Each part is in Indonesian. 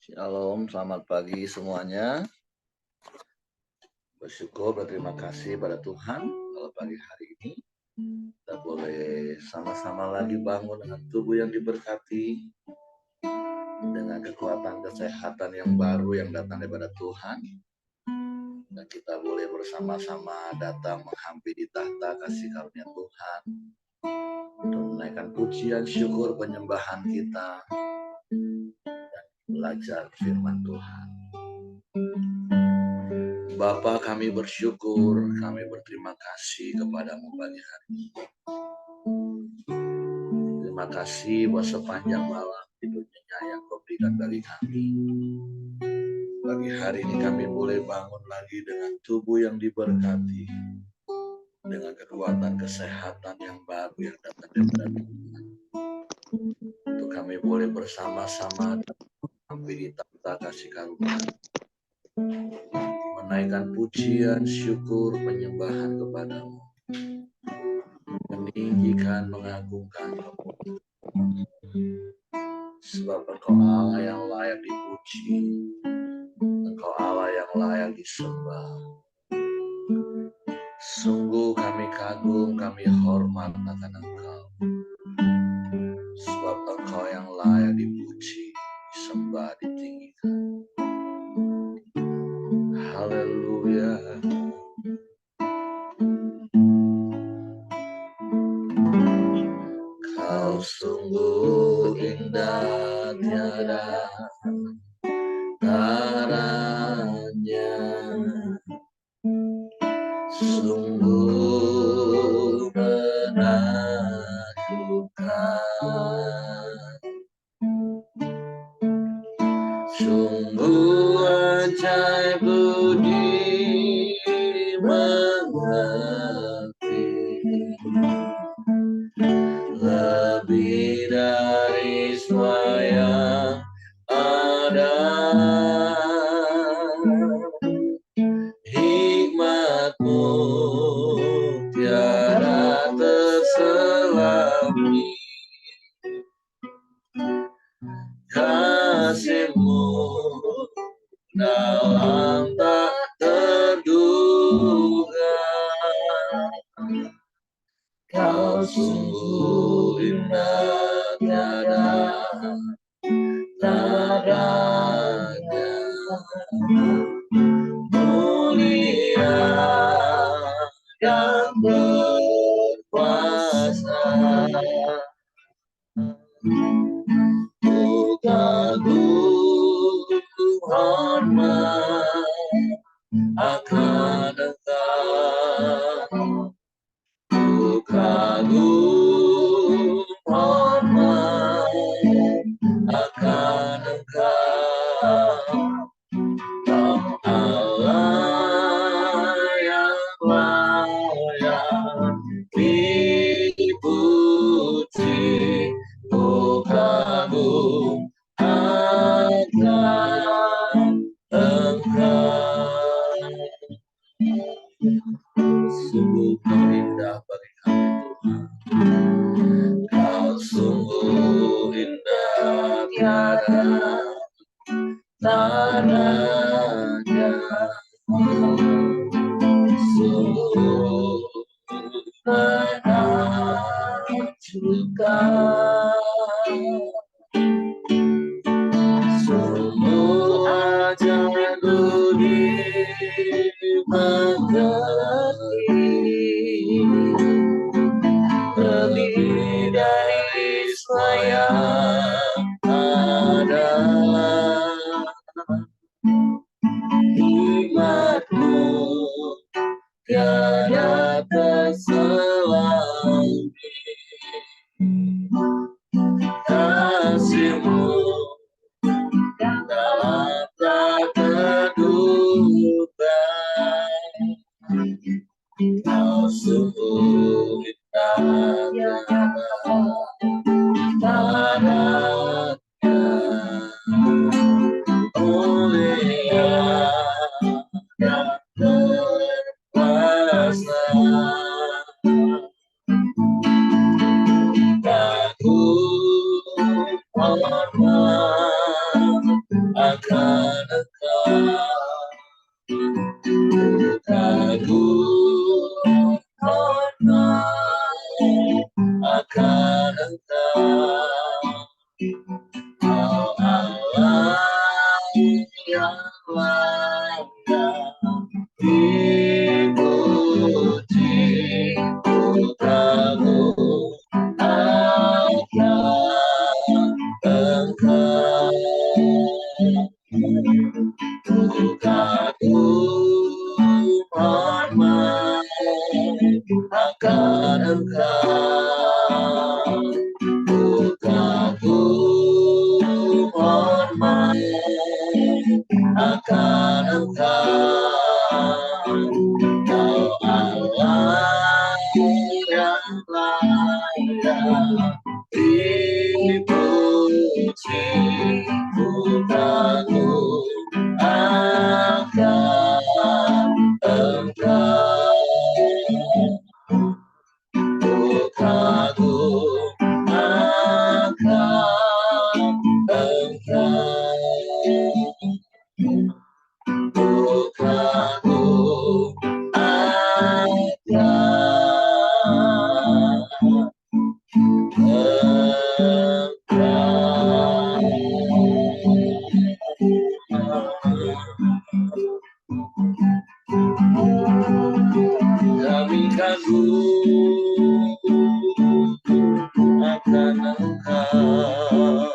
Shalom, selamat pagi semuanya. Bersyukur, berterima kasih pada Tuhan kalau pagi hari ini kita boleh sama-sama lagi bangun dengan tubuh yang diberkati, dengan kekuatan kesehatan yang baru yang datang daripada Tuhan. Dan kita boleh bersama-sama datang menghampiri tahta kasih karunia Tuhan untuk menaikkan pujian, syukur, penyembahan kita dan belajar firman Tuhan. Bapa, kami bersyukur, kami berterima kasih kepadamu pagi hari ini. Terima kasih buat sepanjang malam tidurnya yang kau berikan bagi kami. Pagi hari ini kami boleh bangun lagi dengan tubuh yang diberkati, dengan kekuatan kesehatan yang baru yang datang daripada Tuhan. Untuk kami boleh bersama-sama hampiri tahta kasih karunia, menaikkan pujian, syukur, penyembahan kepadamu, meninggikan, mengagungkan, sebab Engkau Allah yang layak dipuji, Engkau Allah yang layak disembah. Sungguh kami kagum, kami hormat akan Engkau, sebab Engkau yang layak dipuji, disembah, ditinggikan. Haleluya. Kau sungguh indah, tiada taranya, sungguh menakjubkan, sungguh ajaib budi mengerti, lebih dari semua yang ada. Hikmat-Mu tiada terselami, kasih-Mu dalam tak terduga. Kau sungguh indah, tiada tandanya, mulia yang berkuasa. Ku kagum, hormat akan Engkau. Ku kagum, hormat akan Engkau. Kau Allah yang layak dipuji. Ku kagum akan Engkau. Sungguh Kau indah bagi kami Tuhan. Kau sungguh indah, tiada tandanya, sungguh menakjubkan, sungguh ajaib budi mengerti, lebih dari semua yang ada. Hikmat-Mu tiada terselami, kasih-Mu dalam tak terduga. Kau sungguh indah, tiada tandanya, mulia yang berkuasa. Kagum, hormat akan hormat akan Engkau, ku kagum hormat akan Engkau, Kau Allah yang layak dipuji, ku kagum akan Engkau, ku kagum akan Engkau, ku kagum kami kagum akan Engkau,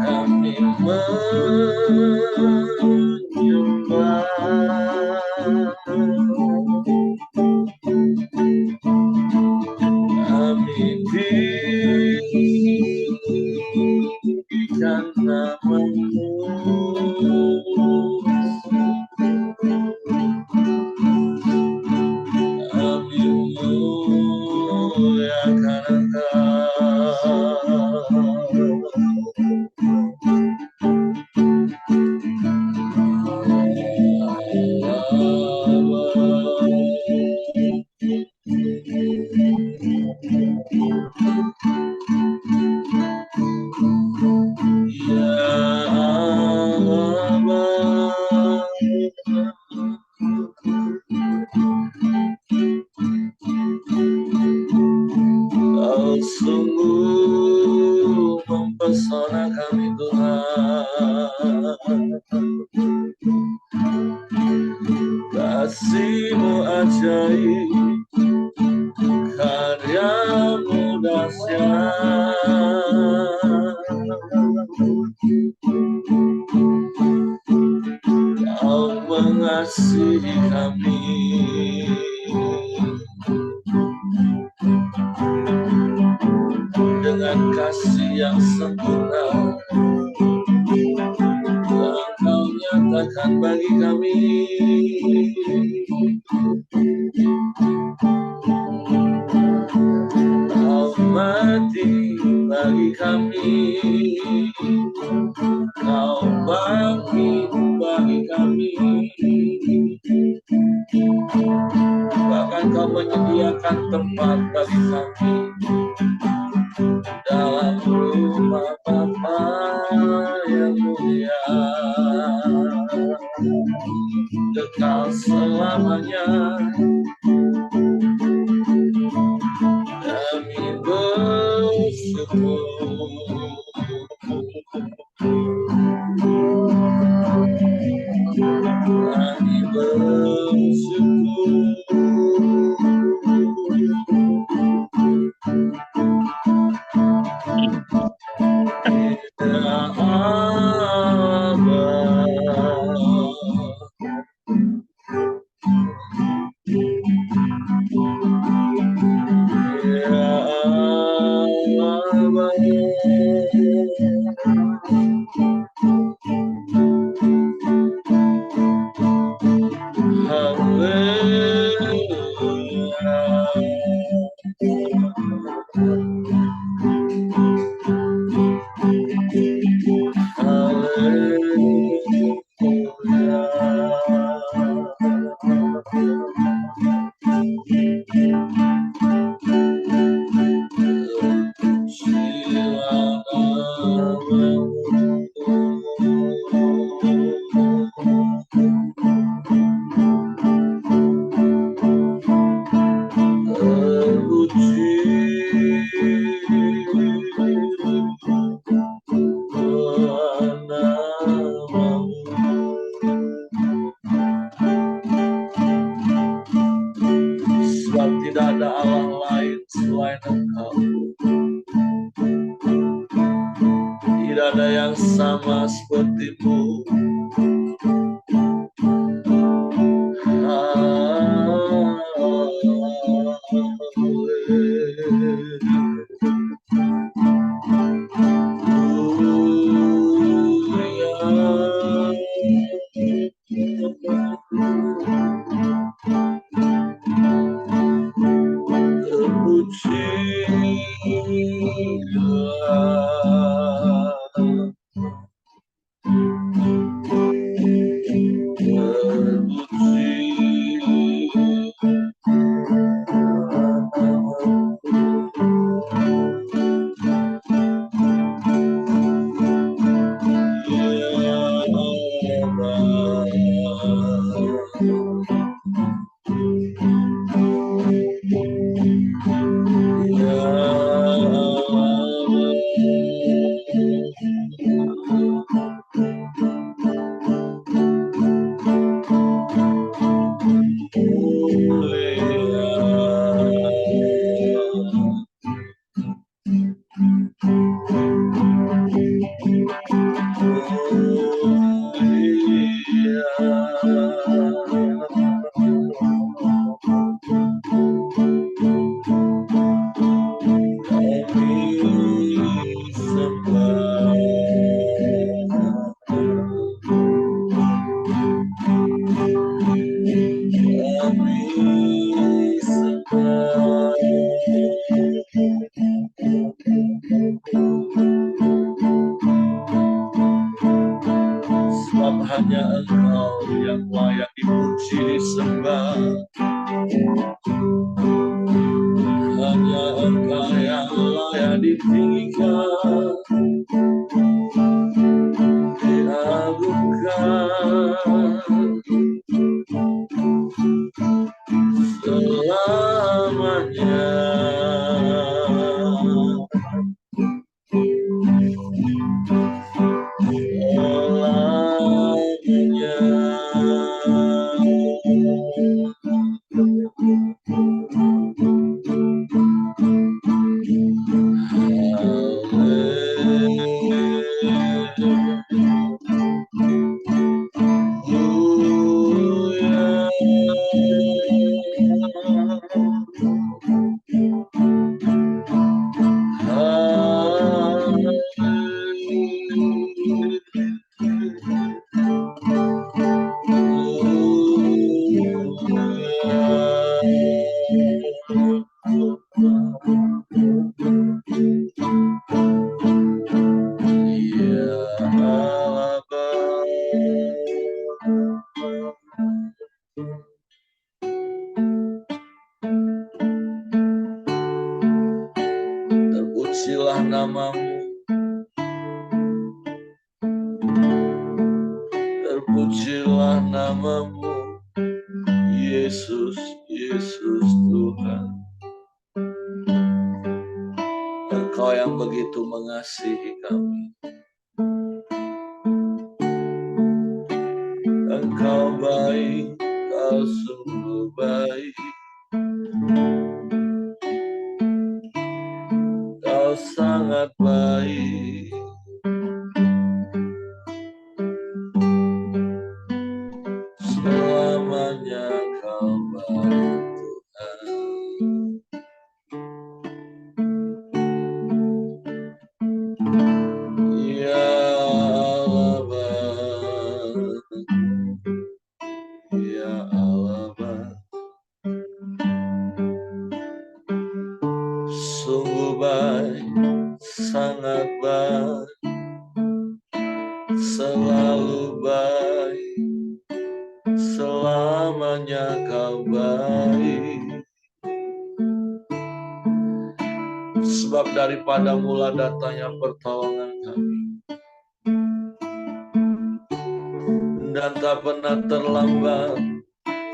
kami menyembah, kami tinggikan nama-Mu, kami muliakan Engkau. Kau sungguh mempesona kami Tuhan, kasih-Mu ajaib, karya-Mu dahsyat, Kau mengasihi kami dengan kasih yang sempurna, yang Kau nyatakan bagi kami. Kau mati bagi kami, Kau bangkit bagi kami, bahkan Kau menyediakan tempat bagi kami dalam rumah Bapa yang mulia, kekal selamanya. Kami bersyukur, kami bersyukur, ya Allah. Sebab hanya Engkau yang layak dipuji disembah, hanya Engkau yang layak ditinggikan, diagungkan selamanya. Terpujilah namamu, terpujilah namamu, Yesus, Yesus Tuhan. Engkau yang begitu mengasihi kami. Engkau baik, Kau sungguh baik. Kau sangat baik. Selamanya Kau baik, Tuhan. Ya Allah, ya Allah, sungguh baik, sangat baik, selalu baik, selamanya Kau baik. Sebab daripada mula datangnya pertolongan kami, dan tak pernah terlambat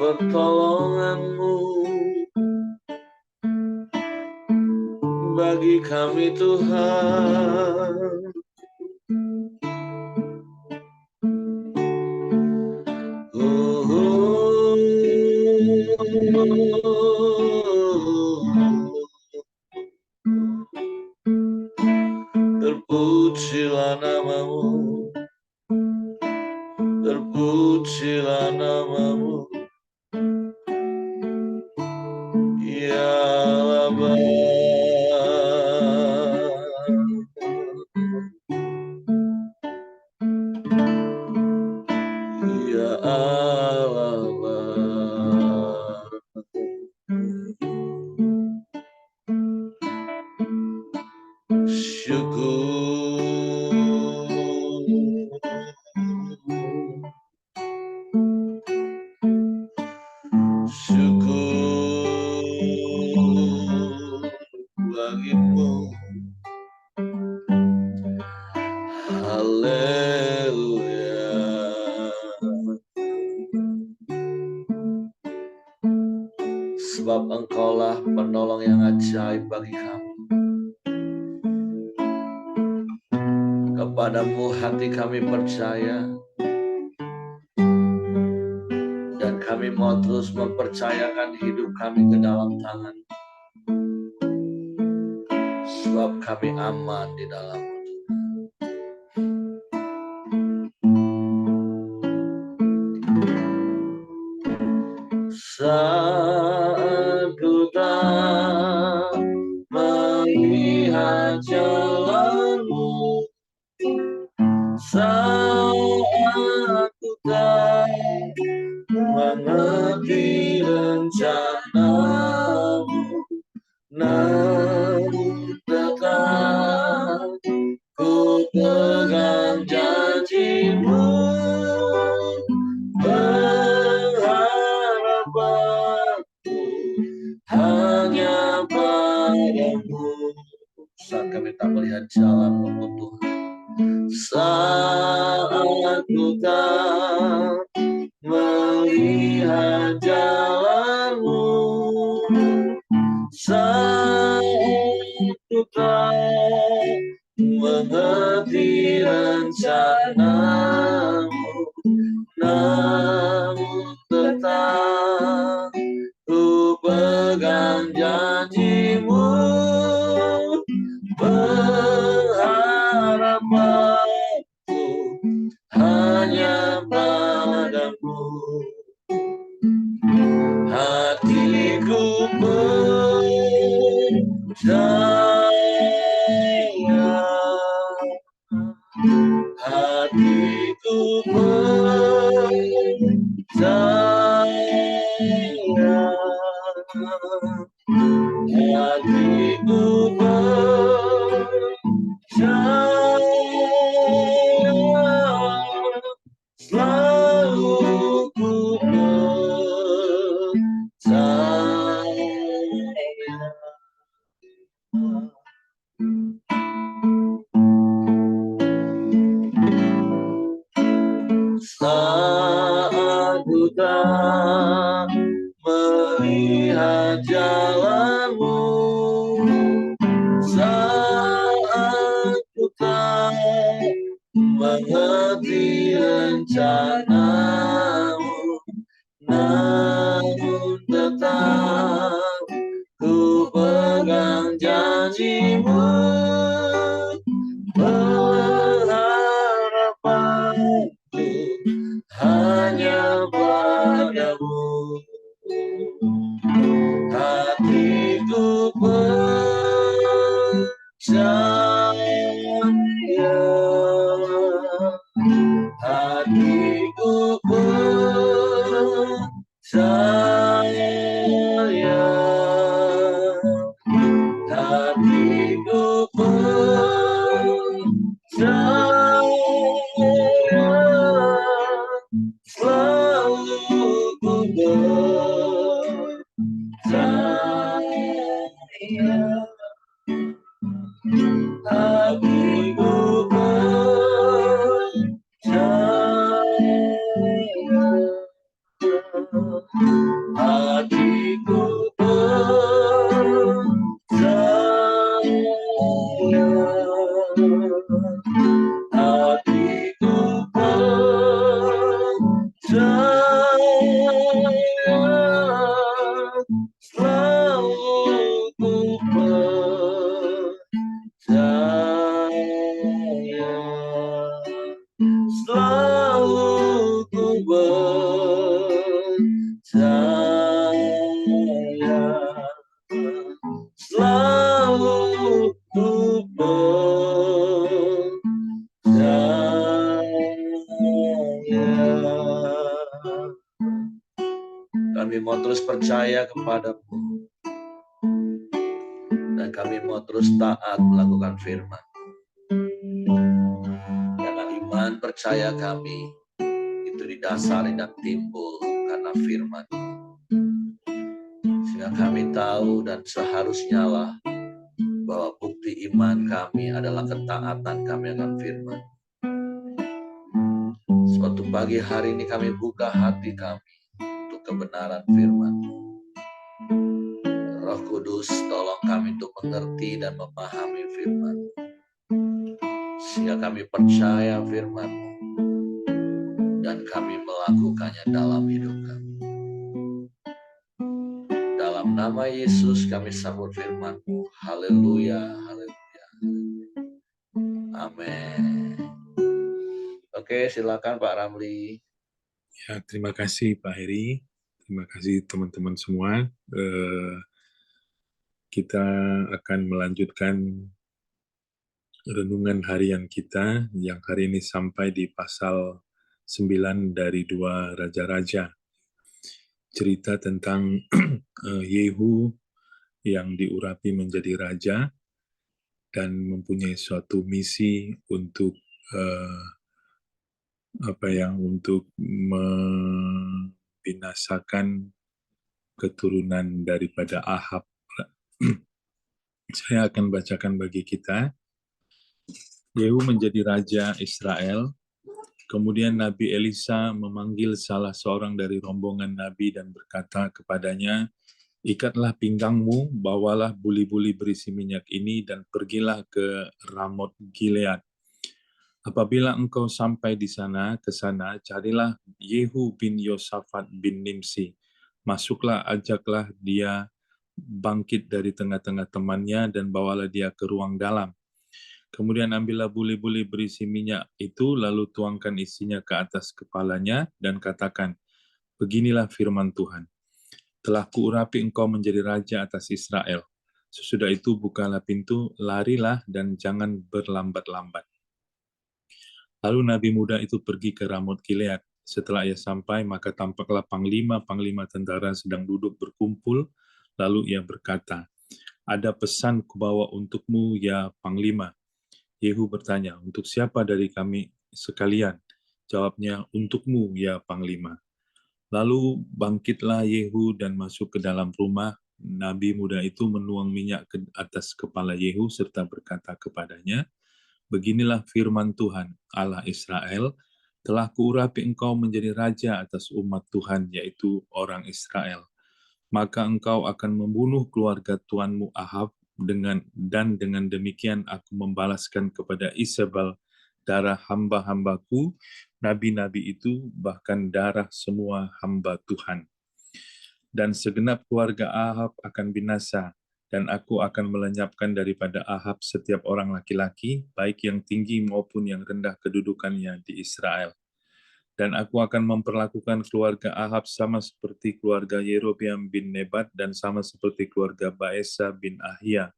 pertolongan-Mu bagi kami, Tuhan. Terpujilah namamu, terpujilah namamu, ya Allah. Ya Allah, syukur. sebab Engkaulah penolong yang ajaib bagi kami. Kepadamu hati kami percaya, dan kami mau terus mempercayakan hidup kami ke dalam tangan, sebab kami aman di dalam. Saat ku tak melihat jalanmu, saat ku tak mengerti rencanamu, namun tetap ku pegang janjimu, berharapanku hanya padamu. Saat kami tak melihat jalanmu Tuhan, saat ku tak melihat jalanmu, saat ku tak mengerti rencanamu, namun tetap ku pegang janjimu, berharapanku hanya padamu. Hatiku percaya, hatiku percaya, hatiku percaya, selalu ku percaya. Saat ku tak melihat jalanmu, saat ku tak mengerti rencanamu, namun tetap ku pegang janjimu, berharapanku hanya padamu. Hatiku percaya, hatiku percaya, hatiku percaya, selalu ku percaya. Hatiku percaya, hatiku percaya, hatiku percaya, selalu ku percaya, selalu ku percaya, selalu ku percaya. Kami mau terus percaya kepadamu, dan kami mau terus taat melakukan firman. Karena iman percaya kami itu didasari dan timbul karena firman. Sehingga kami tahu dan seharusnya lah bahwa bukti iman kami adalah ketaatan kami akan firman. Suatu pagi hari ini kami buka hati kami untuk kebenaran firman. Roh Kudus, tolong kami untuk mengerti dan memahami firman, sehingga kami percaya firman dan kami melakukannya dalam hidup kami. Dalam nama Yesus kami sambut firman-Mu. Haleluya, haleluya. Amin. Oke, silakan Pak Ramli. Ya, terima kasih Pak Heri. Terima kasih teman-teman semua. Kita akan melanjutkan renungan harian kita yang hari ini sampai di pasal 9 dari 2 Raja-Raja. Cerita tentang Yehu yang diurapi menjadi raja dan mempunyai suatu misi untuk untuk membinasakan keturunan daripada Ahab. Saya akan bacakan bagi kita. Yehu menjadi raja Israel. Kemudian Nabi Elisa memanggil salah seorang dari rombongan Nabi dan berkata kepadanya, ikatlah pinggangmu, bawalah buli-buli berisi minyak ini dan pergilah ke Ramot Gilead. Apabila engkau sampai di sana, ke sana, carilah Yehu bin Yosafat bin Nimsi. Masuklah, ajaklah dia bangkit dari tengah-tengah temannya dan bawalah dia ke ruang dalam. Kemudian ambillah buli-buli berisi minyak itu, lalu tuangkan isinya ke atas kepalanya dan katakan, beginilah firman Tuhan. Telah kuurapi engkau menjadi raja atas Israel. Sesudah itu bukalah pintu, larilah dan jangan berlambat-lambat. Lalu Nabi muda itu pergi ke Ramot Gilead. Setelah ia sampai, maka tampaklah panglima-panglima tentara sedang duduk berkumpul. Lalu ia berkata, ada pesan kubawa untukmu, ya panglima. Yehu bertanya, untuk siapa dari kami sekalian? Jawabnya, untukmu, ya panglima. Lalu bangkitlah Yehu dan masuk ke dalam rumah. Nabi muda itu menuang minyak ke atas kepala Yehu serta berkata kepadanya, beginilah firman Tuhan, Allah Israel, telah kuurapi engkau menjadi raja atas umat Tuhan, yaitu orang Israel. Maka engkau akan membunuh keluarga tuanmu Ahab, dengan demikian aku membalaskan kepada Isabel darah hamba-hambaku, nabi-nabi itu, bahkan darah semua hamba Tuhan. Dan segenap keluarga Ahab akan binasa, dan aku akan melenyapkan daripada Ahab setiap orang laki-laki, baik yang tinggi maupun yang rendah kedudukannya di Israel. Dan aku akan memperlakukan keluarga Ahab sama seperti keluarga Yerobeam bin Nebat dan sama seperti keluarga Baesa bin Ahia.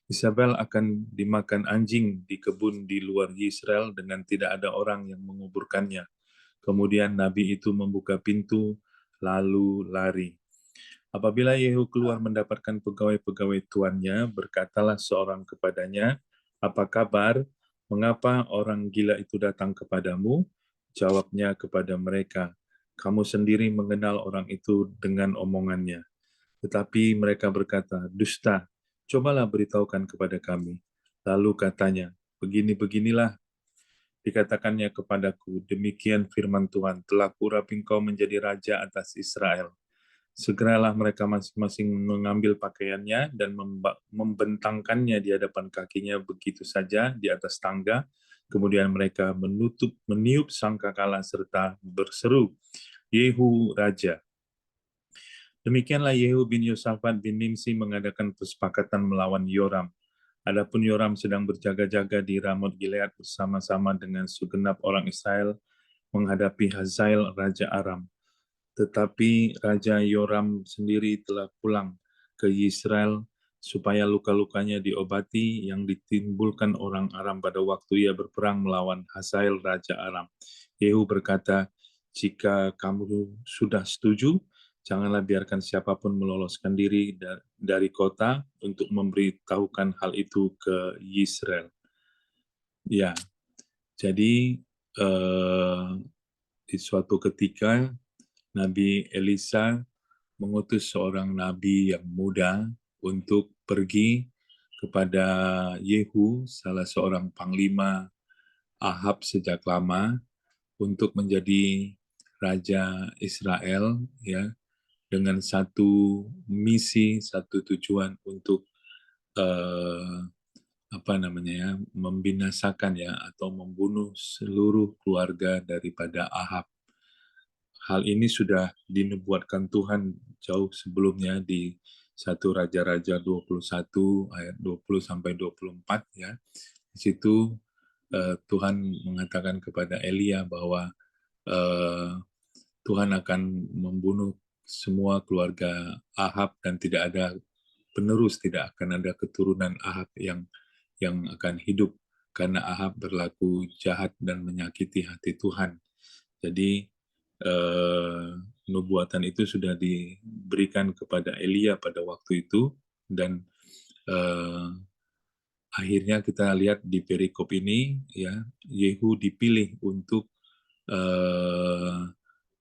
Isabel akan dimakan anjing di kebun di luar Israel dengan tidak ada orang yang menguburkannya. Kemudian Nabi itu membuka pintu, lalu lari. Apabila Yehu keluar mendapatkan pegawai-pegawai tuannya, berkatalah seorang kepadanya, apa kabar? Mengapa orang gila itu datang kepadamu? Jawabnya kepada mereka, kamu sendiri mengenal orang itu dengan omongannya. Tetapi mereka berkata, dusta, cobalah beritahukan kepada kami. Lalu katanya, begini-beginilah dikatakannya kepadaku, demikian firman Tuhan, telah kuurapi engkau menjadi raja atas Israel. Segeralah mereka masing-masing mengambil pakaiannya dan membentangkannya di hadapan kakinya begitu saja di atas tangga. Kemudian mereka meniup sangkakala serta berseru, Yehu Raja. Demikianlah Yehu bin Yosafat bin Nimsi mengadakan kesepakatan melawan Yoram. Adapun Yoram sedang berjaga-jaga di Ramot Gilead bersama-sama dengan segenap orang Israel menghadapi Hazael, Raja Aram. Tetapi Raja Yoram sendiri telah pulang ke Israel supaya luka-lukanya diobati yang ditimbulkan orang Aram pada waktu ia berperang melawan Hazael, Raja Aram. Yehu berkata, jika kamu sudah setuju, janganlah biarkan siapapun meloloskan diri dari kota untuk memberitahukan hal itu ke Israel. Ya, jadi di suatu ketika Nabi Elisa mengutus seorang nabi yang muda untuk pergi kepada Yehu, salah seorang panglima Ahab sejak lama, untuk menjadi raja Israel, ya. dengan satu misi, satu tujuan untuk membinasakan ya atau membunuh seluruh keluarga daripada Ahab. Hal ini sudah dinubuatkan Tuhan jauh sebelumnya di 1 Raja-Raja 21 ayat 20 sampai 24 ya. Di situ Tuhan mengatakan kepada Elia bahwa Tuhan akan membunuh semua keluarga Ahab dan tidak ada penerus, tidak akan ada keturunan Ahab yang akan hidup karena Ahab berlaku jahat dan menyakiti hati Tuhan. Jadi nubuatan itu sudah diberikan kepada Elia pada waktu itu dan akhirnya kita lihat di perikop ini ya Yehu dipilih untuk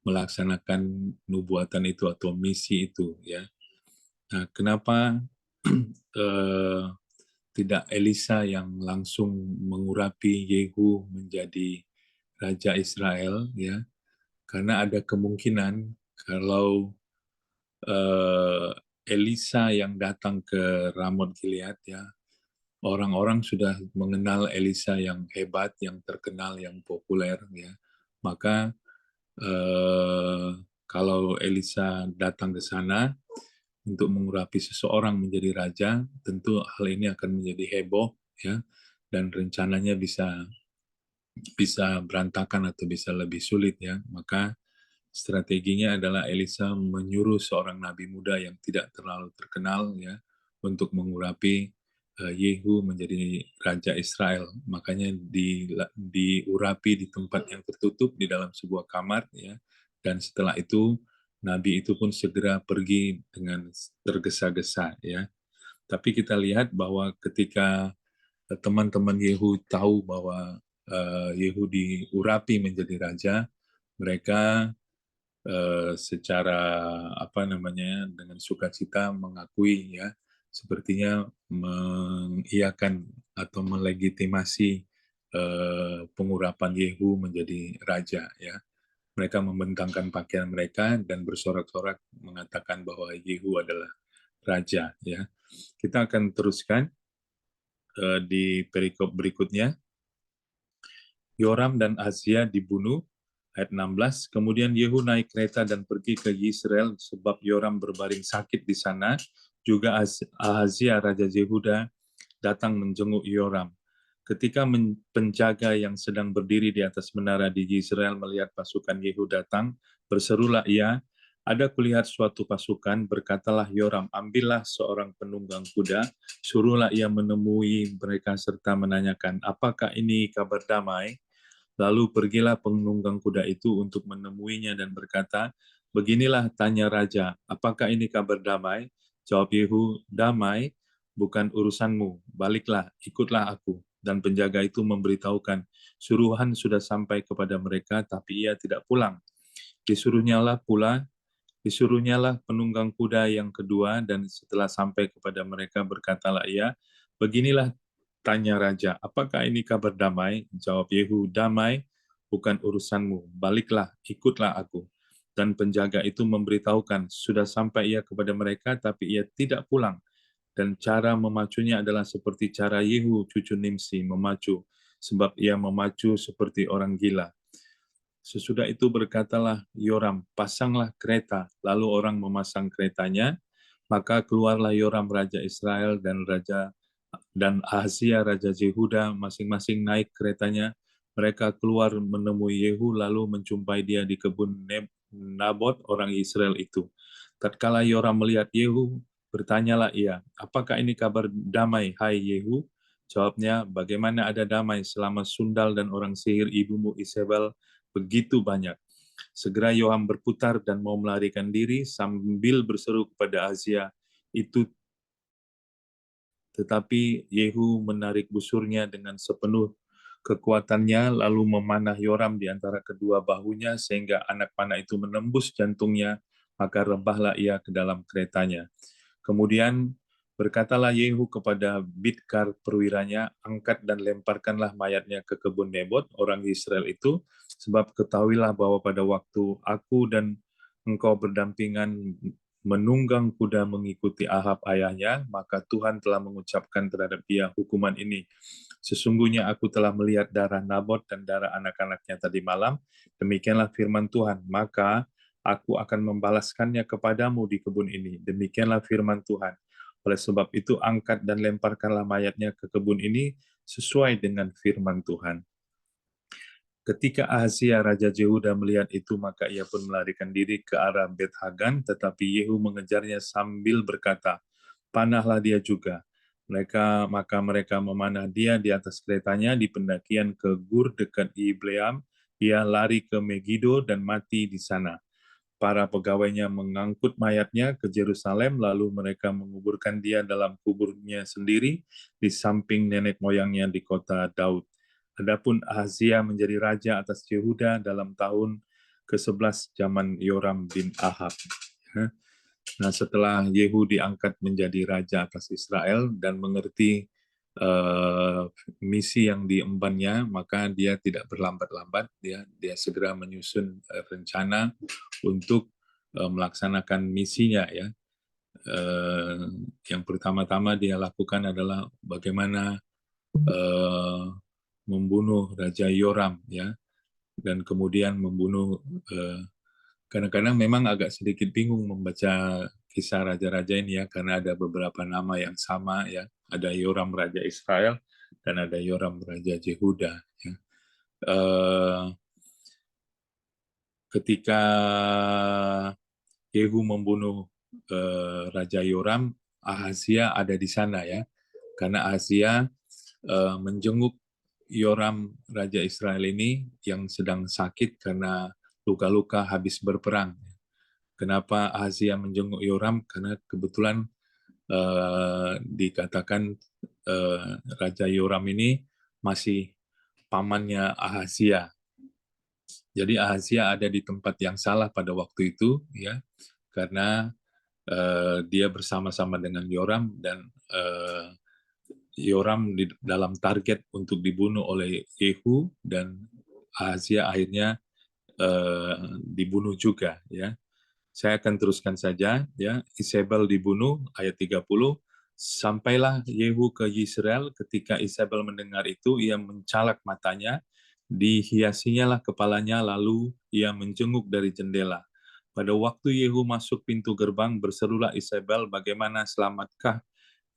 melaksanakan nubuatan itu atau misi itu ya. Nah, kenapa tidak Elisa yang langsung mengurapi Yehu menjadi raja Israel ya? Karena ada kemungkinan kalau Elisa yang datang ke Ramot Gilead ya, orang-orang sudah mengenal Elisa yang hebat, yang terkenal, yang populer ya. Maka kalau Elisa datang ke sana untuk mengurapi seseorang menjadi raja, tentu hal ini akan menjadi heboh ya, dan rencananya bisa berantakan atau bisa lebih sulit ya. Maka strateginya adalah Elisa menyuruh seorang nabi muda yang tidak terlalu terkenal ya untuk mengurapi Yehu menjadi raja Israel. Makanya diurapi di tempat yang tertutup di dalam sebuah kamar ya. Dan setelah itu nabi itu pun segera pergi dengan tergesa-gesa ya. Tapi kita lihat bahwa ketika teman-teman Yehu tahu bahwa Yehu diurapi menjadi raja, mereka secara dengan sukacita mengakui ya, sepertinya mengiyakan atau melegitimasi pengurapan Yehu menjadi raja ya. Mereka membentangkan pakaian mereka dan bersorak-sorak mengatakan bahwa Yehu adalah raja ya. Kita akan teruskan di perikop berikutnya. Yoram dan Ahazia dibunuh, ayat 16. Kemudian Yehu naik kereta dan pergi ke Yisrael sebab Yoram berbaring sakit di sana. Juga Ahazia Raja Yehuda datang menjenguk Yoram. Ketika penjaga yang sedang berdiri di atas menara di Yisrael melihat pasukan Yehu datang, berserulah ia, ada kulihat suatu pasukan, berkatalah Yoram, ambillah seorang penunggang kuda, suruhlah ia menemui mereka serta menanyakan, apakah ini kabar damai? Lalu pergilah penunggang kuda itu untuk menemuinya dan berkata, beginilah tanya raja, apakah ini kabar damai? Jawab Yehu, damai, bukan urusanmu, baliklah, ikutlah aku. Dan penjaga itu memberitahukan, suruhan sudah sampai kepada mereka, tapi ia tidak pulang. Disuruhnyalah penunggang kuda yang kedua, dan setelah sampai kepada mereka berkatalah ia, beginilah tanya raja, apakah ini kabar damai? Jawab Yehu, damai, bukan urusanmu, baliklah, ikutlah aku. Dan penjaga itu memberitahukan, sudah sampai ia kepada mereka, tapi ia tidak pulang. Dan cara memacunya adalah seperti cara Yehu cucu Nimsi memacu, sebab ia memacu seperti orang gila. Sesudah itu berkatalah Yoram, pasanglah kereta. Lalu orang memasang keretanya, maka keluarlah Yoram Raja Israel dan Ahazia Raja Yehuda masing-masing naik keretanya. Mereka keluar menemui Yehu lalu menjumpai dia di kebun Nabot orang Israel itu. Tatkala Yoram melihat Yehu, bertanyalah ia, apakah ini kabar damai, hai Yehu? Jawabnya, bagaimana ada damai selama sundal dan orang sihir ibumu Isabel begitu banyak. Segera Yoram berputar dan mau melarikan diri sambil berseru kepada Ahazia, itu tetapi Yehu menarik busurnya dengan sepenuh kekuatannya, lalu memanah Yoram di antara kedua bahunya, sehingga anak panah itu menembus jantungnya, maka rebahlah ia ke dalam keretanya. Kemudian berkatalah Yehu kepada Bidkar perwiranya, angkat dan lemparkanlah mayatnya ke kebun Nebot, orang Israel itu, sebab ketahuilah bahwa pada waktu aku dan engkau berdampingan menunggang kuda mengikuti Ahab ayahnya, maka Tuhan telah mengucapkan terhadap dia hukuman ini. Sesungguhnya aku telah melihat darah Nabot dan darah anak-anaknya tadi malam, demikianlah firman Tuhan, maka aku akan membalaskannya kepadamu di kebun ini. Demikianlah firman Tuhan. Oleh sebab itu angkat dan lemparkanlah mayatnya ke kebun ini sesuai dengan firman Tuhan. Ketika Ahazia Raja Yehuda melihat itu, maka ia pun melarikan diri ke arah Bet Hagan, tetapi Yehu mengejarnya sambil berkata, panahlah dia juga. Maka mereka memanah dia di atas keretanya di pendakian ke Gur dekat Ibleam. Ia lari ke Megiddo dan mati di sana. Para pegawainya mengangkut mayatnya ke Yerusalem, lalu mereka menguburkan dia dalam kuburnya sendiri di samping nenek moyangnya di kota Daud. Adapun Ahazia menjadi raja atas Yehuda dalam tahun ke-11 zaman Yoram bin Ahab. Nah, setelah Yehu diangkat menjadi raja atas Israel dan mengerti misi yang diembannya, maka dia tidak berlambat-lambat, dia segera menyusun rencana untuk melaksanakan misinya, ya. Yang pertama-tama dia lakukan adalah bagaimana membunuh Raja Yoram, ya, dan kemudian membunuh. Kadang-kadang memang agak sedikit bingung membaca kisah raja-raja ini, ya, karena ada beberapa nama yang sama, ya. Ada Yoram Raja Israel dan ada Yoram Raja Yehuda. Ya. Ketika Yehu membunuh Raja Yoram, Ahazia ada di sana, ya, karena Ahazia menjenguk Yoram Raja Israel ini yang sedang sakit karena luka-luka habis berperang. Kenapa Ahazia menjenguk Yoram? Karena kebetulan dikatakan Raja Yoram ini masih pamannya Ahazia. Jadi Ahazia ada di tempat yang salah pada waktu itu, ya, karena dia bersama-sama dengan Yoram dan Yoram di dalam target untuk dibunuh oleh Yehu dan Ahazia akhirnya dibunuh juga, ya. Saya akan teruskan saja, ya. Isabel dibunuh ayat 30. Sampailah Yehu ke Yisrael, ketika Isabel mendengar itu ia mencalak matanya, dihiasinyalah kepalanya, lalu ia menjenguk dari jendela. Pada waktu Yehu masuk pintu gerbang, berserulah Isabel, bagaimana selamatkah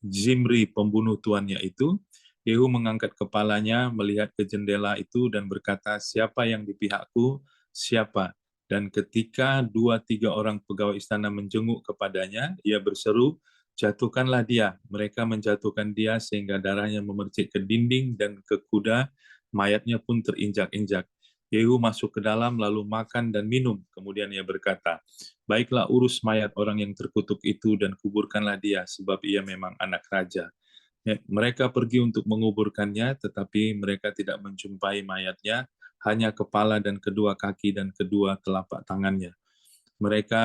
Zimri pembunuh tuannya itu? Yehu mengangkat kepalanya, melihat ke jendela itu dan berkata, siapa yang di pihakku? Siapa? Dan ketika 2-3 orang pegawai istana menjenguk kepadanya, ia berseru, jatuhkanlah dia. Mereka menjatuhkan dia sehingga darahnya memercik ke dinding dan ke kuda, mayatnya pun terinjak-injak. Yehu masuk ke dalam lalu makan dan minum. Kemudian ia berkata, baiklah urus mayat orang yang terkutuk itu dan kuburkanlah dia, sebab ia memang anak raja. Mereka pergi untuk menguburkannya, tetapi mereka tidak menjumpai mayatnya, hanya kepala dan kedua kaki dan kedua telapak tangannya. Mereka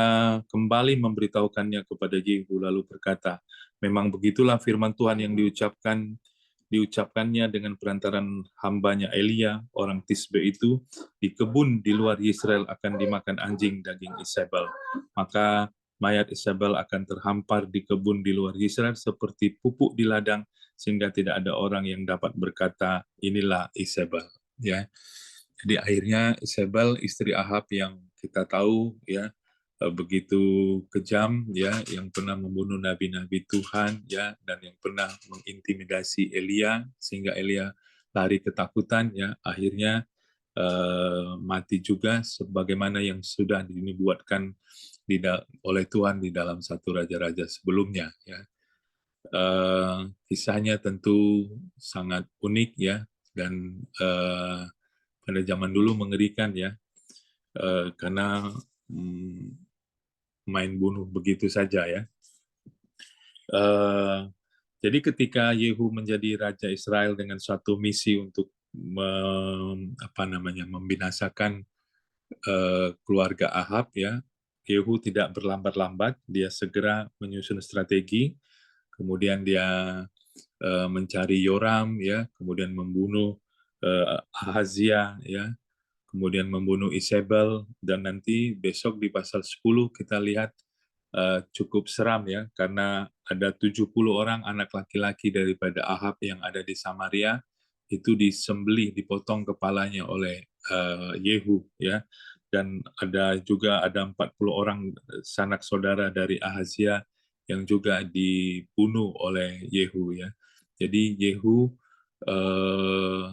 kembali memberitahukannya kepada Yehu, lalu berkata, memang begitulah firman Tuhan yang diucapkannya dengan perantaran hambanya Elia, orang Tisbe itu, di kebun di luar Israel akan dimakan anjing daging Isabel. Maka mayat Isabel akan terhampar di kebun di luar Israel seperti pupuk di ladang, sehingga tidak ada orang yang dapat berkata, inilah Isabel. Ya. Jadi akhirnya Isabel, istri Ahab yang kita tahu, ya, begitu kejam, ya, yang pernah membunuh nabi-nabi Tuhan, ya, dan yang pernah mengintimidasi Elia sehingga Elia lari ketakutan, ya, akhirnya mati juga sebagaimana yang sudah dinubuatkan oleh Tuhan di dalam satu raja-raja sebelumnya, ya. Kisahnya tentu sangat unik, ya, dan pada zaman dulu mengerikan, ya, karena main bunuh begitu saja, ya. Jadi ketika Yehu menjadi raja Israel dengan suatu misi untuk membinasakan keluarga Ahab, ya, Yehu tidak berlambat-lambat, dia segera menyusun strategi, kemudian dia mencari Yoram, ya, kemudian membunuh Ahazia, ya, kemudian membunuh Isabel, dan nanti besok di pasal 10 kita lihat cukup seram ya, karena ada 70 orang anak laki-laki daripada Ahab yang ada di Samaria, itu disembelih, dipotong kepalanya oleh Yehu ya. Dan ada 40 orang sanak saudara dari Ahazia yang juga dibunuh oleh Yehu ya. Jadi Yehu eh,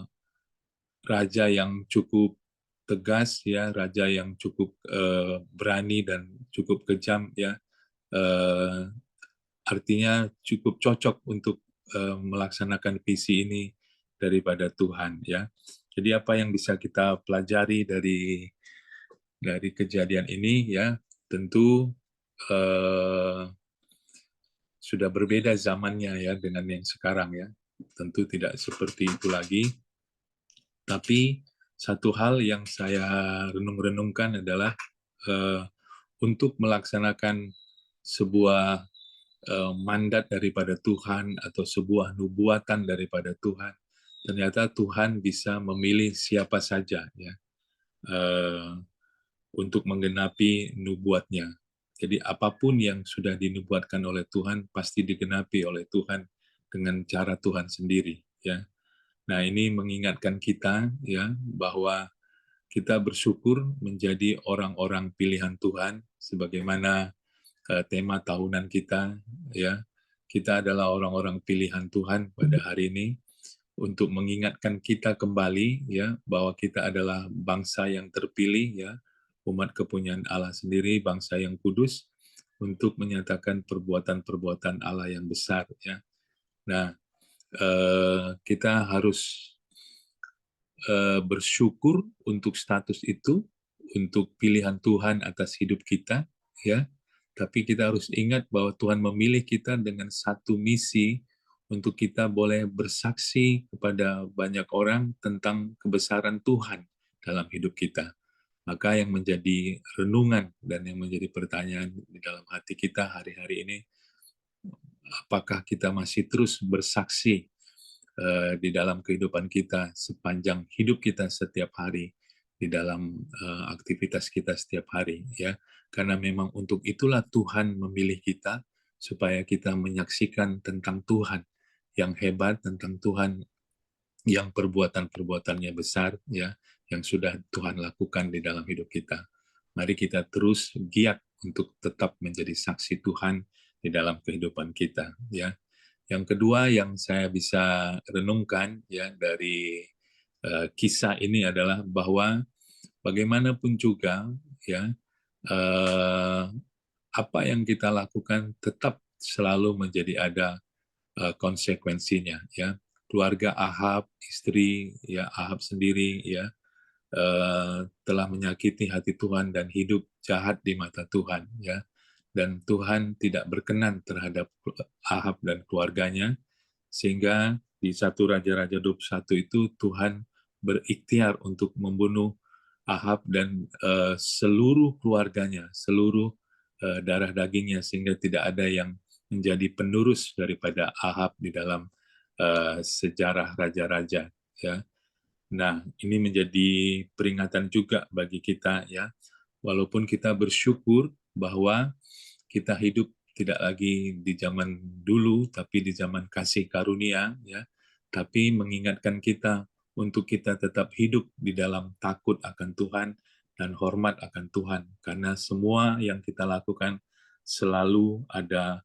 raja yang cukup tegas ya, raja yang cukup berani dan cukup kejam ya. Eh, Artinya cukup cocok untuk melaksanakan visi ini daripada Tuhan ya. Jadi apa yang bisa kita pelajari dari kejadian ini ya, tentu sudah berbeda zamannya ya dengan yang sekarang ya. Tentu tidak seperti itu lagi. Tapi satu hal yang saya renung-renungkan adalah eh, untuk melaksanakan sebuah mandat daripada Tuhan atau sebuah nubuatan daripada Tuhan, ternyata Tuhan bisa memilih siapa saja ya eh, untuk menggenapi nubuatnya. Jadi apapun yang sudah dinubuatkan oleh Tuhan pasti digenapi oleh Tuhan dengan cara Tuhan sendiri ya. Nah, ini mengingatkan kita ya bahwa kita bersyukur menjadi orang-orang pilihan Tuhan sebagaimana tema tahunan kita ya. Kita adalah orang-orang pilihan Tuhan pada hari ini untuk mengingatkan kita kembali ya bahwa kita adalah bangsa yang terpilih ya, umat kepunyaan Allah sendiri, bangsa yang kudus untuk menyatakan perbuatan-perbuatan Allah yang besar ya. Nah, kita harus bersyukur untuk status itu, untuk pilihan Tuhan atas hidup kita, ya. Tapi kita harus ingat bahwa Tuhan memilih kita dengan satu misi untuk kita boleh bersaksi kepada banyak orang tentang kebesaran Tuhan dalam hidup kita. Maka yang menjadi renungan dan yang menjadi pertanyaan di dalam hati kita hari-hari ini, apakah kita masih terus bersaksi di dalam kehidupan kita sepanjang hidup kita setiap hari, di dalam aktivitas kita setiap hari ya, karena memang untuk itulah Tuhan memilih kita supaya kita menyaksikan tentang Tuhan yang hebat, tentang Tuhan yang perbuatan-perbuatannya besar ya, yang sudah Tuhan lakukan di dalam hidup kita. Mari kita terus giat untuk tetap menjadi saksi Tuhan di dalam kehidupan kita ya. Yang kedua yang saya bisa renungkan ya dari kisah ini adalah bahwa bagaimanapun juga ya apa yang kita lakukan tetap selalu menjadi ada konsekuensinya ya. Keluarga Ahab, istri ya Ahab sendiri ya telah menyakiti hati Tuhan dan hidup jahat di mata Tuhan ya. Dan Tuhan tidak berkenan terhadap Ahab dan keluarganya, sehingga di 1 Raja-Raja 21 itu Tuhan berikhtiar untuk membunuh Ahab dan seluruh keluarganya, seluruh darah dagingnya, sehingga tidak ada yang menjadi penerus daripada Ahab di dalam sejarah raja-raja ya. Nah, ini menjadi peringatan juga bagi kita ya. Walaupun kita bersyukur bahwa kita hidup tidak lagi di zaman dulu, tapi di zaman kasih karunia ya. Tapi mengingatkan kita untuk kita tetap hidup di dalam takut akan Tuhan dan hormat akan Tuhan, karena semua yang kita lakukan selalu ada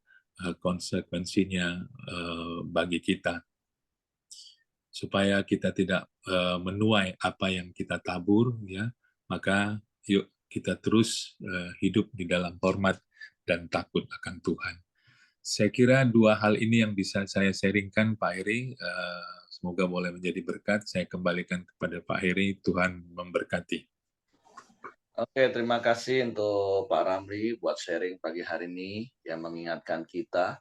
konsekuensinya bagi kita, supaya kita tidak menuai apa yang kita tabur ya. Maka yuk kita terus hidup di dalam hormat dan takut akan Tuhan. Saya kira dua hal ini yang bisa saya sharingkan Pak Heri. Semoga boleh menjadi berkat. Saya kembalikan kepada Pak Heri. Tuhan memberkati. Oke, terima kasih untuk Pak Ramli buat sharing pagi hari ini yang mengingatkan kita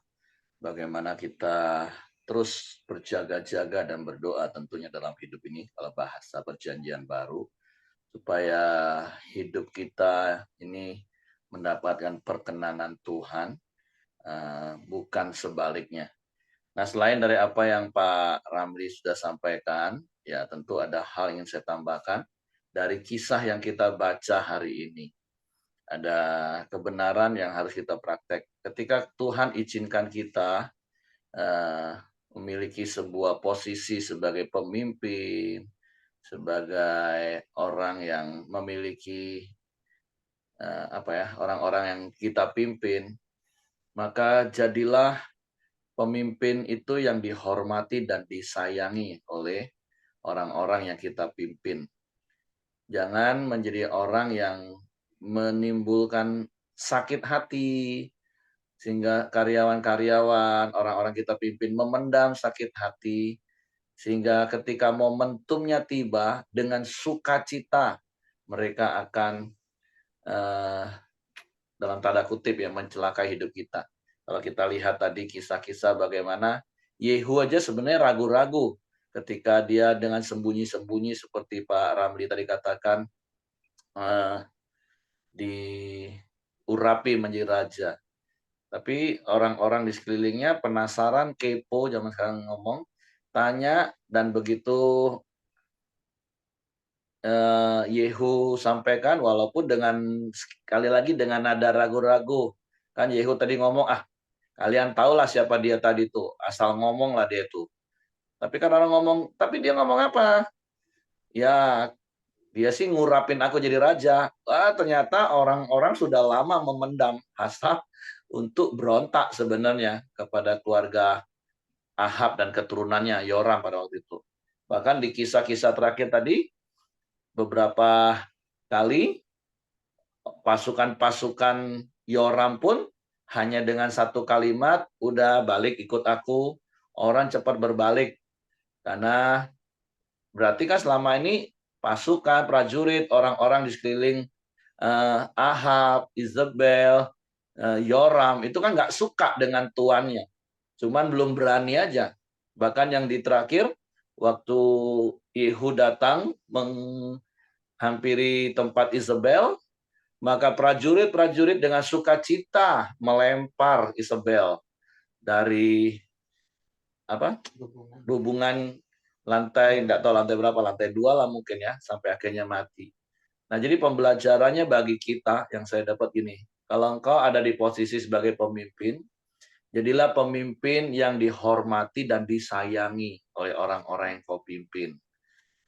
bagaimana kita terus berjaga-jaga dan berdoa tentunya dalam hidup ini kalau bahasa perjanjian baru, supaya hidup kita ini mendapatkan perkenanan Tuhan, bukan sebaliknya. Nah, selain dari apa yang Pak Ramli sudah sampaikan, ya tentu ada hal yang saya tambahkan dari kisah yang kita baca hari ini. ada kebenaran yang harus kita praktek. Ketika Tuhan izinkan kita memiliki sebuah posisi sebagai pemimpin, sebagai orang yang memiliki orang-orang yang kita pimpin, maka jadilah pemimpin itu yang dihormati dan disayangi oleh orang-orang yang kita pimpin. Jangan menjadi orang yang menimbulkan sakit hati, sehingga karyawan-karyawan, orang-orang kita pimpin memendam sakit hati, sehingga ketika momentumnya tiba dengan sukacita mereka akan dalam tanda kutip ya mencelakai hidup kita. Kalau kita lihat tadi kisah-kisah bagaimana Yehu aja sebenarnya ragu-ragu ketika dia dengan sembunyi-sembunyi seperti Pak Ramli tadi katakan diurapi menjadi raja. Tapi orang-orang di sekelilingnya penasaran, kepo, zaman sekarang ngomong, tanya, dan begitu Yehu sampaikan, walaupun dengan sekali lagi dengan nada ragu-ragu. Kan Yehu tadi ngomong, kalian tahulah siapa dia tadi tuh, asal ngomong lah dia tuh. Tapi kan orang ngomong, tapi dia ngomong apa? Ya, dia sih ngurapin aku jadi raja. Ternyata orang-orang sudah lama memendam hasrat untuk berontak sebenarnya kepada keluarga Ahab dan keturunannya Yoram pada waktu itu. Bahkan di kisah-kisah terakhir tadi, beberapa kali pasukan-pasukan Yoram pun hanya dengan satu kalimat, udah balik ikut aku, orang cepat berbalik. Karena berarti kan selama ini pasukan, prajurit, orang-orang di sekeliling Ahab, Isabel, Yoram, itu kan nggak suka dengan tuannya. Cuman belum berani aja. Bahkan yang di terakhir, waktu Yehu datang menghampiri tempat Isabel, maka prajurit-prajurit dengan sukacita melempar Isabel dari hubungan lantai, nggak tahu lantai berapa, lantai 2 lah mungkin ya, sampai akhirnya mati. Nah, jadi pembelajarannya bagi kita yang saya dapat gini, kalau engkau ada di posisi sebagai pemimpin, jadilah pemimpin yang dihormati dan disayangi oleh orang-orang yang kau pimpin.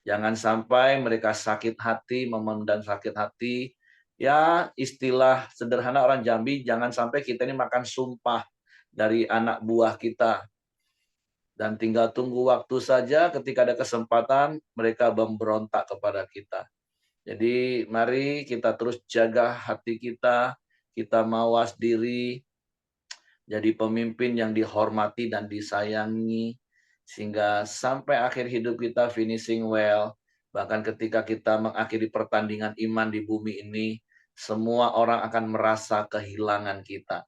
Jangan sampai mereka sakit hati, memendam sakit hati. Ya, istilah sederhana orang Jambi, jangan sampai kita ini makan sumpah dari anak buah kita. Dan tinggal tunggu waktu saja ketika ada kesempatan mereka memberontak kepada kita. Jadi mari kita terus jaga hati kita mawas diri, jadi pemimpin yang dihormati dan disayangi, sehingga sampai akhir hidup kita finishing well, bahkan ketika kita mengakhiri pertandingan iman di bumi ini, semua orang akan merasa kehilangan kita.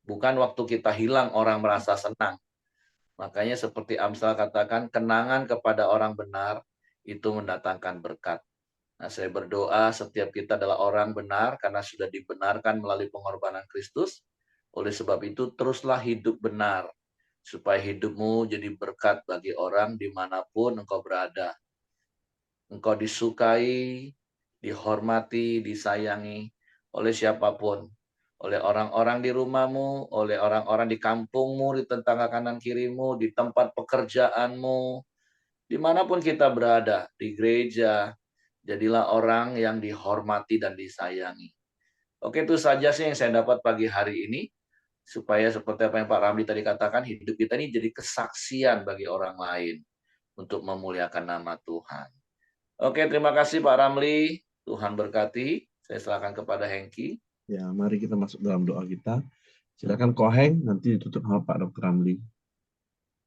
Bukan waktu kita hilang orang merasa senang. Makanya seperti Amsal katakan, kenangan kepada orang benar itu mendatangkan berkat. Nah, saya berdoa setiap kita adalah orang benar karena sudah dibenarkan melalui pengorbanan Kristus. Oleh sebab itu, teruslah hidup benar, supaya hidupmu jadi berkat bagi orang dimanapun engkau berada. Engkau disukai, dihormati, disayangi oleh siapapun. Oleh orang-orang di rumahmu, oleh orang-orang di kampungmu, di tetangga kanan kirimu, di tempat pekerjaanmu, dimanapun kita berada, di gereja, jadilah orang yang dihormati dan disayangi. Oke, itu saja sih yang saya dapat pagi hari ini. Supaya seperti apa yang Pak Ramli tadi katakan, hidup kita ini jadi kesaksian bagi orang lain untuk memuliakan nama Tuhan. Oke, terima kasih Pak Ramli. Tuhan berkati. Saya serahkan kepada Hengki. Ya, mari kita masuk dalam doa kita. Silakan Koheng, nanti ditutup sama Pak Dr. Ramli.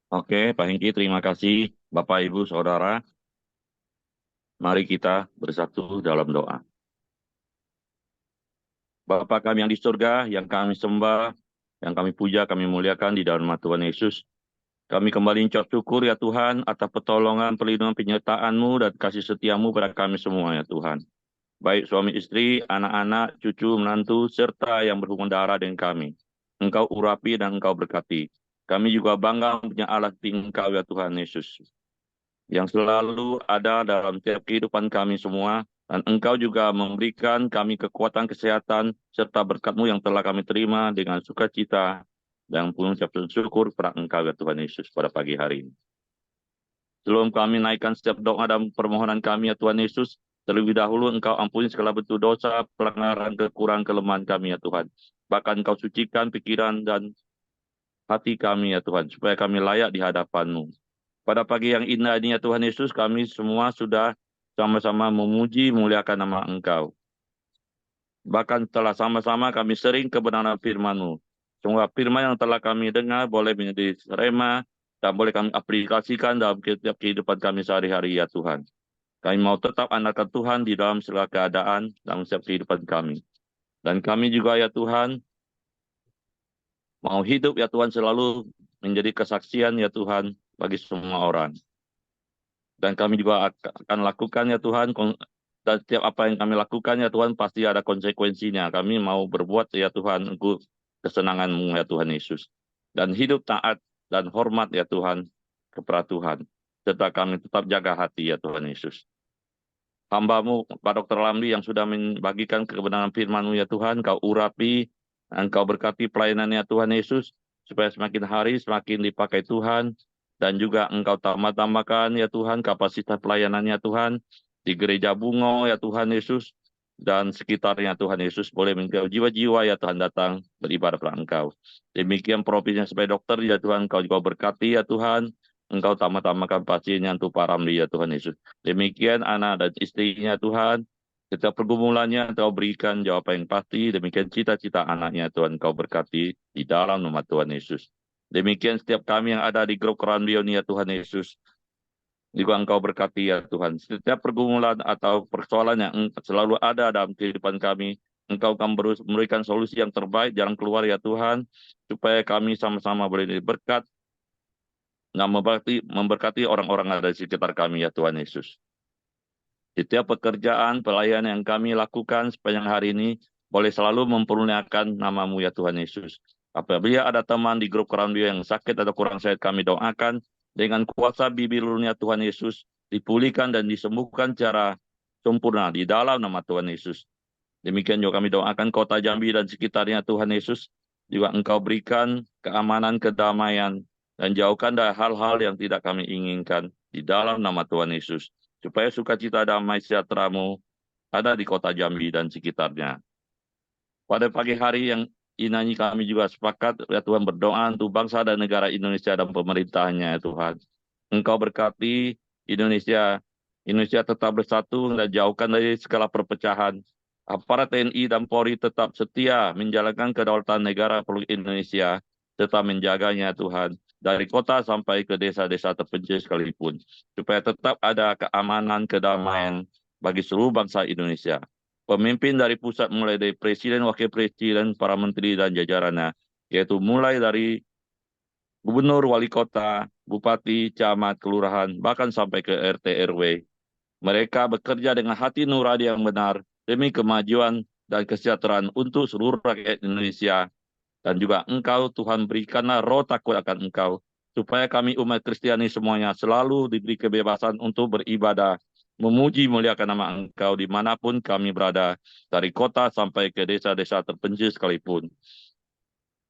Oke, Pak Hengki, terima kasih. Bapak, Ibu, Saudara, mari kita bersatu dalam doa. Bapa kami yang di surga, yang kami sembah, yang kami puja, kami muliakan di dalam nama Tuhan Yesus. Kami kembali ucap syukur ya Tuhan atas pertolongan, perlindungan, penyertaan-Mu dan kasih setia-Mu pada kami semua ya Tuhan. Baik suami istri, anak-anak, cucu, menantu, serta yang berhubungan darah dengan kami. Engkau urapi dan Engkau berkati. Kami juga bangga punya Allah di Engkau ya Tuhan Yesus, yang selalu ada dalam setiap kehidupan kami semua, Dan Engkau juga memberikan kami kekuatan kesehatan serta berkat-Mu yang telah kami terima dengan sukacita dan mengucap syukur kepada Engkau ya Tuhan Yesus pada pagi hari ini. Sebelum kami naikkan setiap doa dan permohonan kami ya Tuhan Yesus, terlebih dahulu Engkau ampuni segala bentuk dosa, pelanggaran, kekurangan, kelemahan kami ya Tuhan. Bahkan Engkau sucikan pikiran dan hati kami ya Tuhan, supaya kami layak di hadapan-Mu. Pada pagi yang indah ini ya Tuhan Yesus, kami semua sudah sama-sama memuji, memuliakan nama Engkau. Bahkan telah sama-sama kami sering kebenaran firman-Mu. Semua firman yang telah kami dengar boleh menjadi rema dan boleh kami aplikasikan dalam setiap kehidupan kami sehari-hari ya Tuhan. Kami mau tetap andalkan Tuhan di dalam segala keadaan dalam setiap kehidupan kami. Dan kami juga ya Tuhan, mau hidup ya Tuhan selalu menjadi kesaksian ya Tuhan bagi semua orang. Dan kami juga akan lakukan ya Tuhan, dan setiap apa yang kami lakukan ya Tuhan pasti ada konsekuensinya. Kami mau berbuat ya Tuhan untuk kesenangan-Mu ya Tuhan Yesus. Dan hidup taat dan hormat ya Tuhan kepada Tuhan. Serta kami tetap jaga hati ya Tuhan Yesus. Hamba-Mu Pak Dr. Lamli yang sudah membagikan kebenaran firman-Mu ya Tuhan, Kau urapi, Engkau berkati pelayanannya Tuhan Yesus, supaya semakin hari semakin dipakai Tuhan, dan juga Engkau tambah-tambahkan ya Tuhan kapasitas pelayanannya Tuhan, di gereja Bungo ya Tuhan Yesus, dan sekitarnya Tuhan Yesus boleh menjauh jiwa-jiwa ya Tuhan datang beribadah kepada Engkau. Demikian profesinya sebagai dokter ya Tuhan, Engkau juga berkati ya Tuhan, Engkau tambah-tambahkan pasiennya untuk Pak Ramli ya Tuhan Yesus. Demikian anak dan istrinya Tuhan, setiap pergumulannya Engkau berikan jawaban yang pasti, demikian cita-cita anaknya Tuhan Engkau berkati di dalam nama Tuhan Yesus. Demikian setiap kami yang ada di grup Kerambion ya Tuhan Yesus, juga Engkau berkati ya Tuhan. Setiap pergumulan atau persoalan yang selalu ada dalam kehidupan kami, Engkau akan memberikan solusi yang terbaik, jalan keluar ya Tuhan, supaya kami sama-sama boleh berkat, dan memberkati orang-orang yang ada di sekitar kami ya Tuhan Yesus. Setiap pekerjaan, pelayanan yang kami lakukan sepanjang hari ini, boleh selalu mempermuliakan nama-Mu ya Tuhan Yesus. Apabila ada teman di grup Kerambion yang sakit atau kurang sehat, kami doakan, dengan kuasa bibir-Nya Tuhan Yesus, dipulihkan dan disembuhkan secara sempurna di dalam nama Tuhan Yesus. Demikian juga kami doakan kota Jambi dan sekitarnya Tuhan Yesus, juga Engkau berikan keamanan, kedamaian, dan jauhkan dari hal-hal yang tidak kami inginkan di dalam nama Tuhan Yesus, supaya sukacita damai sejahtera-Mu ada di kota Jambi dan sekitarnya. Pada pagi hari yang ini kami juga sepakat ya Tuhan berdoa untuk bangsa dan negara Indonesia dan pemerintahnya ya Tuhan. Engkau berkati Indonesia tetap bersatu dan jauhkan dari segala perpecahan. Aparat TNI dan Polri tetap setia menjalankan kedaulatan negara Republik Indonesia, serta menjaganya Tuhan, dari kota sampai ke desa-desa terpencil sekalipun, supaya tetap ada keamanan, kedamaian bagi seluruh bangsa Indonesia. Pemimpin dari pusat mulai dari presiden, wakil presiden, para menteri dan jajarannya, yaitu mulai dari gubernur, wali kota, bupati, camat, kelurahan, bahkan sampai ke RT RW. Mereka bekerja dengan hati nurani yang benar demi kemajuan dan kesejahteraan untuk seluruh rakyat Indonesia. Dan juga Engkau Tuhan berikanlah roh takut akan Engkau, supaya kami umat Kristiani semuanya selalu diberi kebebasan untuk beribadah, memuji muliakan nama Engkau dimanapun kami berada, dari kota sampai ke desa-desa terpencil sekalipun.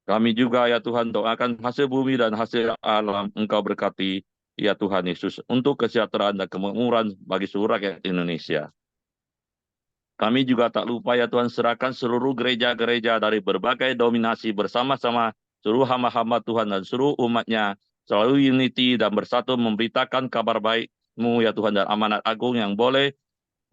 Kami juga ya Tuhan doakan hasil bumi dan hasil alam Engkau berkati ya Tuhan Yesus, untuk kesejahteraan dan kemakmuran bagi seluruh rakyat Indonesia. Kami juga tak lupa ya Tuhan serahkan seluruh gereja-gereja dari berbagai dominasi bersama-sama seluruh hamba-hamba Tuhan dan seluruh umatnya selalu unity dan bersatu memberitakan kabar baik-Mu ya Tuhan, dan amanat agung yang boleh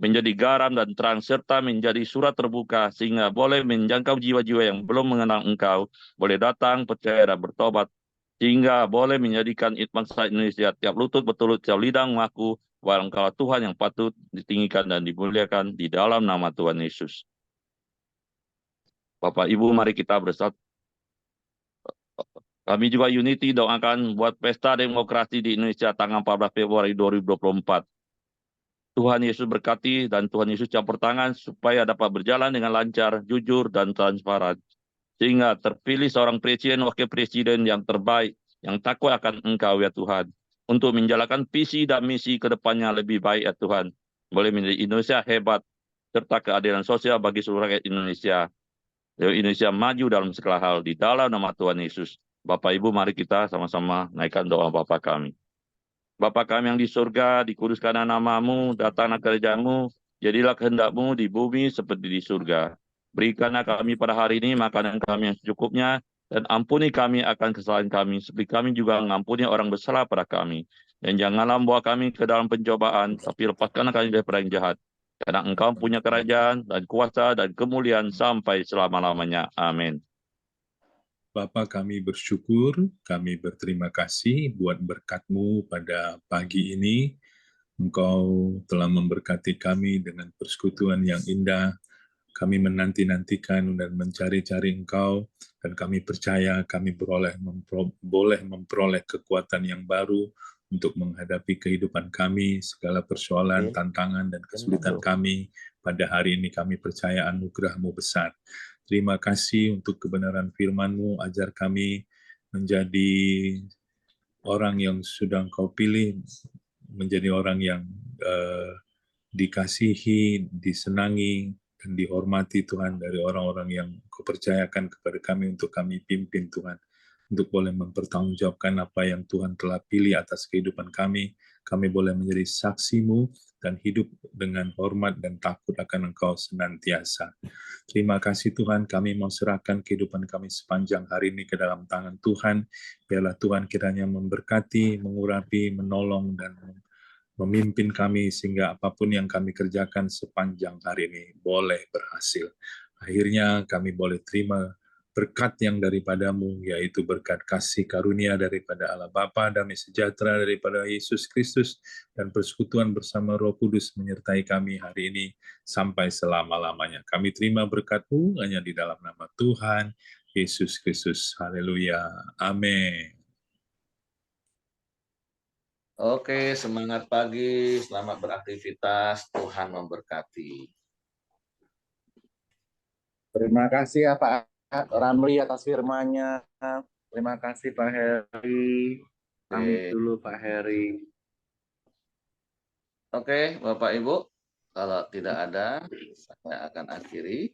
menjadi garam dan terang serta menjadi surat terbuka sehingga boleh menjangkau jiwa-jiwa yang belum mengenal Engkau, boleh datang percaya dan bertobat, sehingga boleh menjadikan bangsa Indonesia tiap lutut bertelut, tiap lidah mengaku bahwa Engkau Tuhan yang patut ditinggikan dan dimuliakan di dalam nama Tuhan Yesus. Bapak Ibu, mari kita bersatu. Kami juga unity doakan buat pesta demokrasi di Indonesia tanggal 14 Februari 2024. Tuhan Yesus berkati dan Tuhan Yesus campur tangan supaya dapat berjalan dengan lancar, jujur, dan transparan. Sehingga terpilih seorang presiden, wakil presiden yang terbaik, yang takut akan Engkau ya Tuhan, untuk menjalankan visi dan misi ke depannya lebih baik ya Tuhan. Boleh menjadi Indonesia hebat, serta keadilan sosial bagi seluruh rakyat Indonesia. Indonesia maju dalam segala hal di dalam nama Tuhan Yesus. Bapak Ibu, mari kita sama-sama naikkan doa Bapa kami. Bapa kami yang di surga, dikuduskanlah namamu, datanglah kerajaan-Mu, jadilah kehendak-Mu di bumi seperti di surga. Berikanlah kami pada hari ini makanan kami yang secukupnya, dan ampuni kami akan kesalahan kami, seperti kami juga mengampuni orang bersalah pada kami. Dan janganlah membawa kami ke dalam pencobaan, tapi lepaskanlah kami daripada yang jahat. Karena Engkau punya kerajaan dan kuasa dan kemuliaan sampai selama-lamanya. Amin. Bapa, kami bersyukur, kami berterima kasih buat berkat-Mu pada pagi ini. Engkau telah memberkati kami dengan persekutuan yang indah. Kami menanti-nantikan dan mencari-cari Engkau, dan kami percaya kami boleh memperoleh kekuatan yang baru untuk menghadapi kehidupan kami, segala persoalan, tantangan, dan kesulitan kami. Pada hari ini kami percaya anugerah-Mu besar. Terima kasih untuk kebenaran firman-Mu, ajar kami menjadi orang yang sudah Engkau pilih, menjadi orang yang dikasihi, disenangi, dan dihormati Tuhan dari orang-orang yang Kau percayakan kepada kami untuk kami pimpin Tuhan, untuk boleh mempertanggungjawabkan apa yang Tuhan telah pilih atas kehidupan kami. Kami boleh menjadi saksi-Mu dan hidup dengan hormat dan takut akan Engkau senantiasa. Terima kasih Tuhan, kami mau serahkan kehidupan kami sepanjang hari ini ke dalam tangan Tuhan. Biarlah Tuhan kiranya memberkati, mengurapi, menolong, dan memimpin kami sehingga apapun yang kami kerjakan sepanjang hari ini boleh berhasil. Akhirnya kami boleh terima berkat yang daripada-Mu, yaitu berkat kasih karunia daripada Allah Bapa, damai sejahtera daripada Yesus Kristus, dan persekutuan bersama Roh Kudus menyertai kami hari ini sampai selama-lamanya. Kami terima berkat-Mu hanya di dalam nama Tuhan Yesus Kristus. Haleluya. Amin. Oke, semangat pagi, selamat beraktivitas, Tuhan memberkati. Terima kasih ya Pak Ramli atas firman-Nya. Terima kasih Pak Heri. Pamit dulu Pak Heri. Oke, Bapak Ibu, kalau tidak ada, saya akan akhiri.